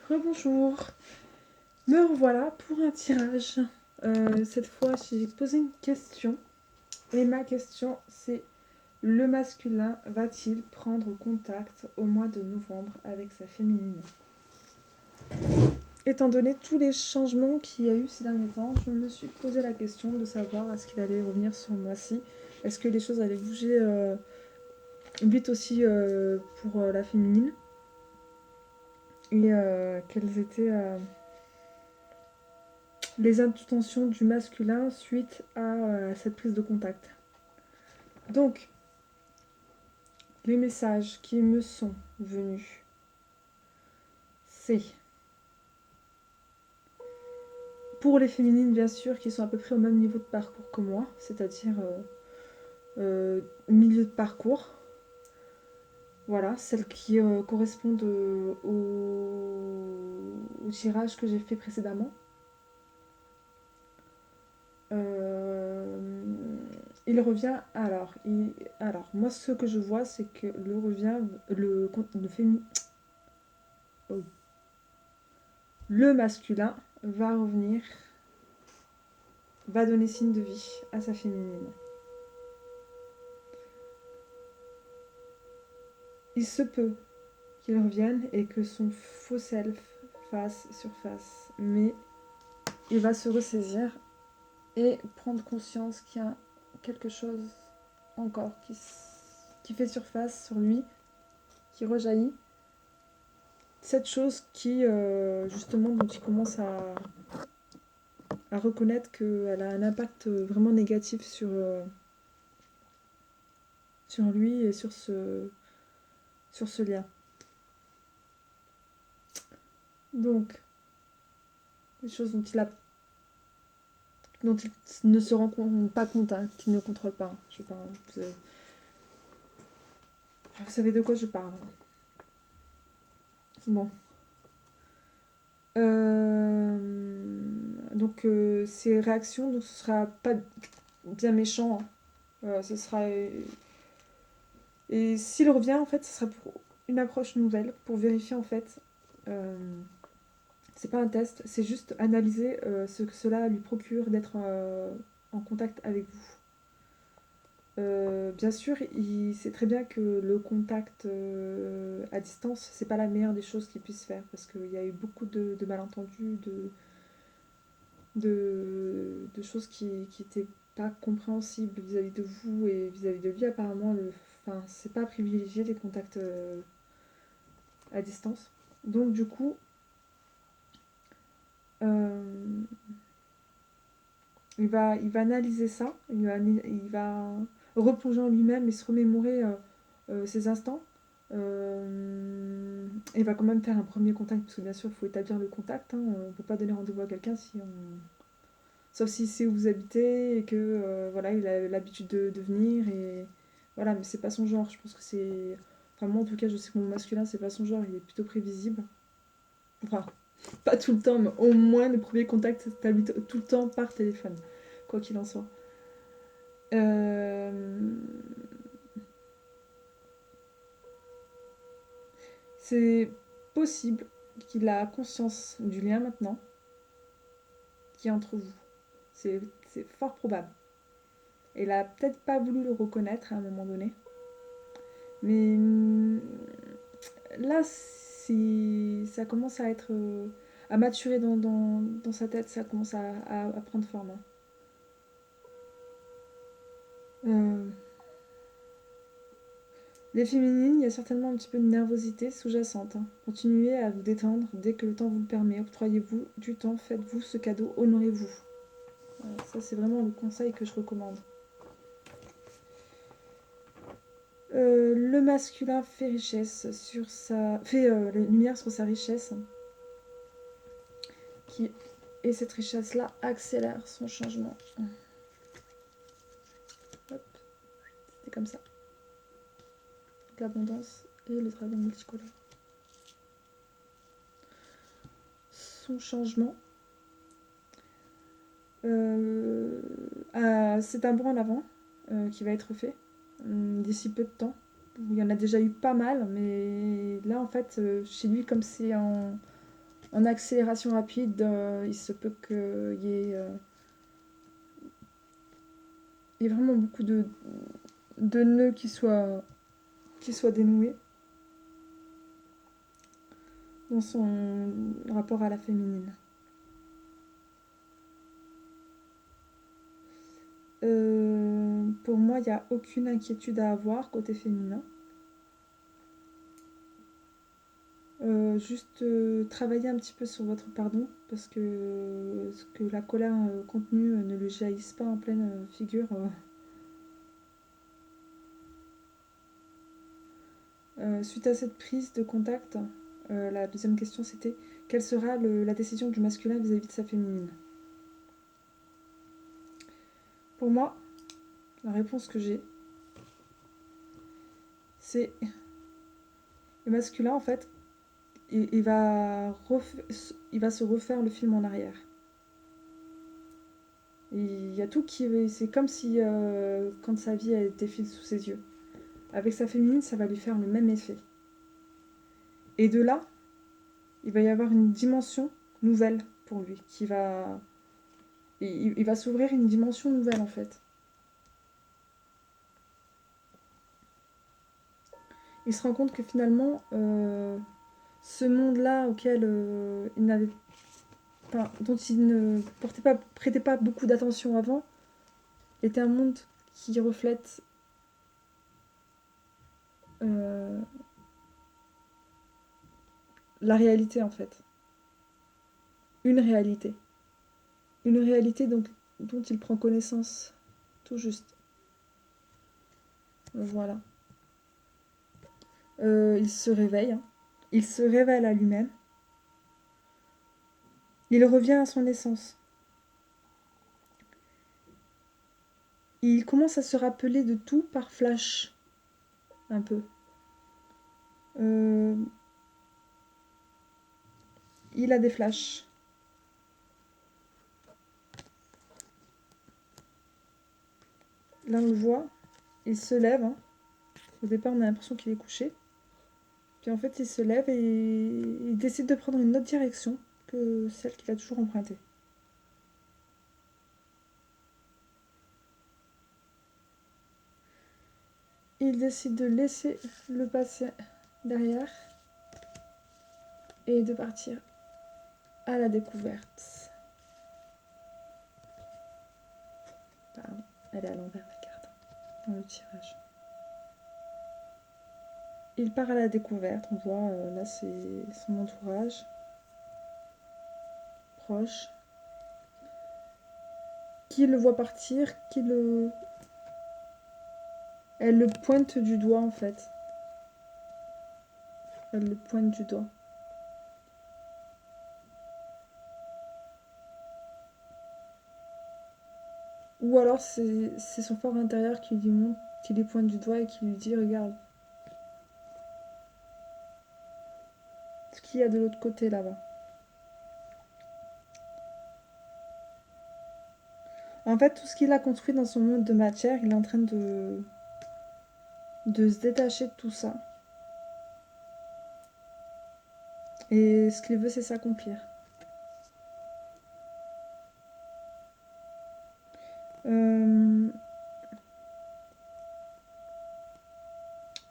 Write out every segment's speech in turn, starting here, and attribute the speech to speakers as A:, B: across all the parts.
A: Rebonjour, me revoilà pour un tirage. Cette fois, j'ai posé une question. Et ma question, c'est: le masculin va-t-il prendre contact au mois de novembre avec sa féminine? Étant donné tous les changements qu'il y a eu ces derniers temps, je me suis posé la question de savoir est-ce qu'il allait revenir ce mois-ci. Est-ce que les choses allaient bouger vite aussi pour la féminine? Et quelles étaient les intentions du masculin suite à cette prise de contact. Donc, les messages qui me sont venus, c'est pour les féminines, bien sûr, qui sont à peu près au même niveau de parcours que moi, c'est-à-dire milieu de parcours. Voilà, celles qui correspondent au tirage que j'ai fait précédemment. Il revient alors moi ce que je vois c'est que oh. Le masculin va revenir, va donner signe de vie à sa féminine. Il se peut qu'il revienne et que son faux self fasse surface, mais il va se ressaisir et prendre conscience qu'il y a quelque chose encore qui fait surface sur lui, qui rejaillit. Cette chose qui, justement, dont il commence à reconnaître qu'elle a un impact vraiment négatif sur lui et sur ce lien. Donc, des choses dont il ne se rend pas compte, hein, qu'il ne contrôle pas. Je parle, vous savez de quoi je parle. Bon. Donc, ces réactions, donc, ce sera pas bien méchant. Ce sera. Et s'il revient, en fait, ce sera pour une approche nouvelle, pour vérifier, en fait. C'est pas un test, c'est juste analyser ce que cela lui procure d'être en contact avec vous. Bien sûr, il sait très bien que le contact à distance, c'est pas la meilleure des choses qu'il puisse faire parce qu'il y a eu beaucoup de malentendus, de choses qui n'étaient pas compréhensibles vis-à-vis de vous et vis-à-vis de lui. Apparemment, c'est pas privilégié les contacts à distance. Donc, du coup, euh, il va analyser ça, il va replonger en lui-même et se remémorer ces instants. Il va quand même faire un premier contact, parce que bien sûr, il faut établir le contact. Hein, on ne peut pas donner rendez-vous à quelqu'un sauf si c'est où vous habitez et que voilà, il a l'habitude de venir. Et voilà, mais c'est pas son genre. Je pense que c'est. Enfin, moi en tout cas, je sais que mon masculin, c'est pas son genre, il est plutôt prévisible. Enfin, pas tout le temps, mais au moins le premier contact s'établit tout le temps par téléphone, quoi qu'il en soit. C'est possible qu'il a conscience du lien maintenant qui est entre vous. C'est fort probable. Il a peut-être pas voulu le reconnaître à un moment donné. Mais là, ça commence à être. À maturer dans sa tête, ça commence à prendre forme. Hein. Les féminines, il y a certainement un petit peu de nervosité sous-jacente. Hein. Continuez à vous détendre dès que le temps vous le permet. Octroyez-vous du temps, faites-vous ce cadeau, honorez-vous. Ça, c'est vraiment le conseil que je recommande. Le masculin fait richesse sur fait lumière sur sa richesse, et cette richesse-là accélère son changement. Hop, c'était comme ça. L'abondance et le dragon multicolore. Son changement, c'est un bond en avant qui va être fait d'ici peu de temps. Il y en a déjà eu pas mal, mais là en fait, chez lui, comme c'est en en accélération rapide, il se peut qu'il y ait vraiment beaucoup de nœuds qui soient dénoués dans son rapport à la féminine. Pour moi, il n'y a aucune inquiétude à avoir côté féminin. Juste travailler un petit peu sur votre pardon, parce que la colère contenue ne lui jaillisse pas en pleine figure. Suite à cette prise de contact, la deuxième question c'était quelle sera la décision du masculin vis-à-vis de sa féminine. Pour moi, la réponse que j'ai, c'est le masculin en fait, il va se refaire le film en arrière. Il y a tout qui... C'est comme si quand sa vie elle défile sous ses yeux. Avec sa féminine, ça va lui faire le même effet. Et de là, il va y avoir une dimension nouvelle pour lui, qui va... Il va s'ouvrir une dimension nouvelle en fait. Il se rend compte que finalement, ce monde-là auquel il n'avait pas, dont il ne prêtait pas beaucoup d'attention avant, était un monde qui reflète la réalité en fait. Une réalité. Une réalité dont il prend connaissance tout juste. Voilà. Il se réveille. Hein. Il se révèle à lui-même. Il revient à son essence. Il commence à se rappeler de tout par flash. Un peu. Il a des flashs. Là, on le voit. Il se lève. Hein. Au départ, on a l'impression qu'il est couché. Puis en fait, il se lève et il décide de prendre une autre direction que celle qu'il a toujours empruntée. Il décide de laisser le passé derrière et de partir à la découverte. Pardon, elle est à l'envers la carte dans le tirage. Il part à la découverte, on voit là c'est son entourage proche qui le voit partir, elle le pointe du doigt en fait. Elle le pointe du doigt. Ou alors c'est son fort intérieur qui lui montre, qui lui pointe du doigt et qui lui dit regarde ce qu'il y a de l'autre côté là-bas. En fait, tout ce qu'il a construit dans son monde de matière, il est en train de se détacher de tout ça. Et ce qu'il veut, c'est s'accomplir.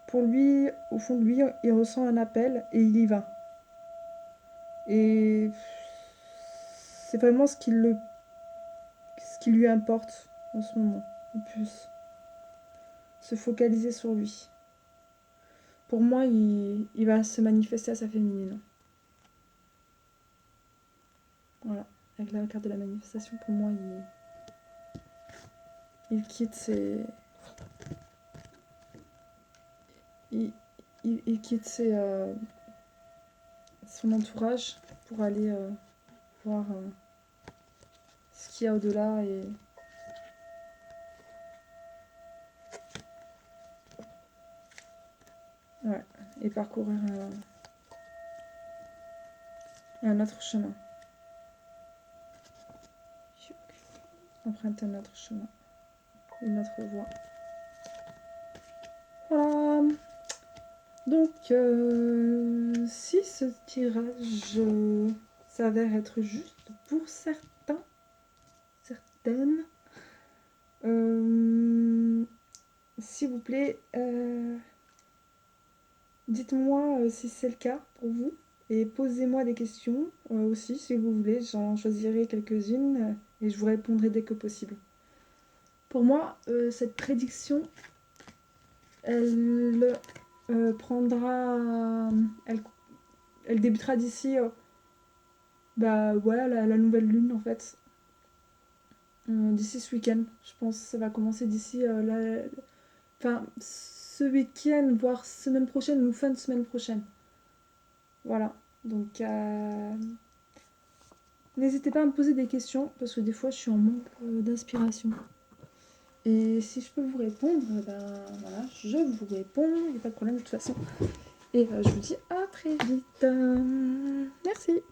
A: Pour lui, au fond de lui, il ressent un appel et il y va. Et c'est vraiment ce qui lui importe en ce moment, le plus. Se focaliser sur lui. Pour moi, il va se manifester à sa féminine. Voilà. Avec la carte de la manifestation, pour moi, il quitte ses... Il quitte son entourage pour aller voir ce qu'il y a au-delà et parcourir un autre chemin. Emprunter un autre chemin, une autre voie. Voilà. Donc, si ce tirage s'avère être juste pour certains, certaines. S'il vous plaît, dites-moi si c'est le cas pour vous et posez-moi des questions aussi si vous voulez. J'en choisirai quelques-unes et je vous répondrai dès que possible. Pour moi, cette prédiction, elle prendra, elle débutera d'ici, voilà, la nouvelle lune en fait. D'ici ce week-end, je pense que ça va commencer d'ici enfin, ce week-end, voire semaine prochaine ou fin de semaine prochaine. Voilà, donc n'hésitez pas à me poser des questions parce que des fois je suis en manque d'inspiration. Et si je peux vous répondre, ben voilà, je vous réponds, il n'y a pas de problème de toute façon. Et je vous dis à très vite. Merci.